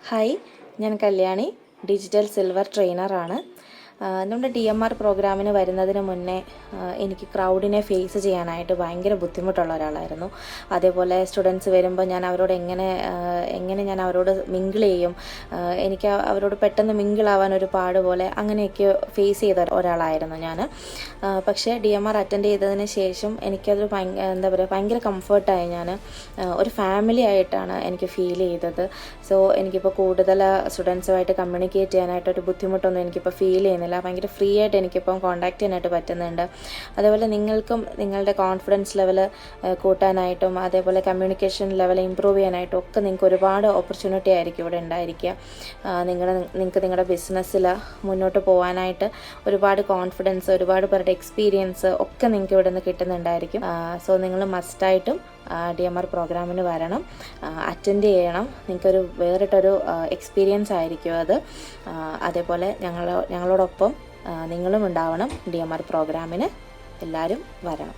Hi, ഞാൻ Kalyani, digital silver ട്രെയിനറാണ്. നമ്മുടെ DMR പ്രോഗ്രാമിന് വരുന്നതിന് മുന്നേ എനിക്ക് ക്രൗഡിനെ ഫേസ് ചെയ്യാനായിട്ട് ഭയങ്കര ബുദ്ധിമുട്ടുള്ള ഒരാളായിരുന്നു. അതേപോലെ സ്റ്റുഡൻസ് വരുമ്പോൾ ഞാൻ അവരോട് എങ്ങനെ ഞാൻ അവരോട് മിങ്കിൾ ചെയ്യും, എനിക്ക് അവരോട് പെട്ടെന്ന് മിങ്കിളാവാൻ ഒരു പാട് പോലെ അങ്ങനെയൊക്കെ ഫേസ് ചെയ്ത ഒരാളായിരുന്നു ഞാൻ. പക്ഷേ DMR അറ്റൻഡ് ചെയ്തതിന് ശേഷം എനിക്കതൊരു ഭയങ്കര കംഫർട്ടായി. ഞാൻ ഒരു ഫാമിലി ആയിട്ടാണ് എനിക്ക് ഫീൽ ചെയ്തത്. സോ എനിക്കിപ്പോൾ കൂടുതൽ സ്റ്റുഡൻസുമായിട്ട് കമ്മ്യൂണിക്കേറ്റ് ചെയ്യാനായിട്ടൊരു ബുദ്ധിമുട്ടൊന്നും എനിക്കിപ്പോൾ ഫീൽ ചെയ്യുന്നില്ല. ഭയങ്കര ഫ്രീ ആയിട്ട് എനിക്കിപ്പം കോൺടാക്റ്റ് ചെയ്യാനായിട്ട് പറ്റുന്നുണ്ട്. അതേപോലെ നിങ്ങൾക്കും നിങ്ങളുടെ കോൺഫിഡൻസ് ലെവൽ കൂട്ടാനായിട്ടും അതേപോലെ കമ്മ്യൂണിക്കേഷൻ ലെവൽ ഇമ്പ്രൂവ് ചെയ്യാനായിട്ടും ഒക്കെ നിങ്ങൾക്ക് ഒരുപാട് ഓപ്പർച്യൂണിറ്റി ആയിരിക്കും ഇവിടെ ഉണ്ടായിരിക്കുക. നിങ്ങൾക്ക് നിങ്ങളുടെ ബിസിനസ്സിൽ മുന്നോട്ട് പോകാനായിട്ട് ഒരുപാട് കോൺഫിഡൻസ്, ഒരുപാട് പേരുടെ എക്സ്പീരിയൻസ് ഒക്കെ നിങ്ങൾക്ക് ഇവിടെ നിന്ന് കിട്ടുന്നുണ്ടായിരിക്കും. സോ നിങ്ങൾ മസ്റ്റായിട്ടും DMR പ്രോഗ്രാമിന് വരണം, അറ്റൻഡ് ചെയ്യണം. നിങ്ങൾക്കൊരു വേറിട്ടൊരു എക്സ്പീരിയൻസ് ആയിരിക്കും അത്. അതേപോലെ ഞങ്ങളോടൊപ്പം നിങ്ങളും ഉണ്ടാവണം. DMR പ്രോഗ്രാമിന് എല്ലാവരും വരണം.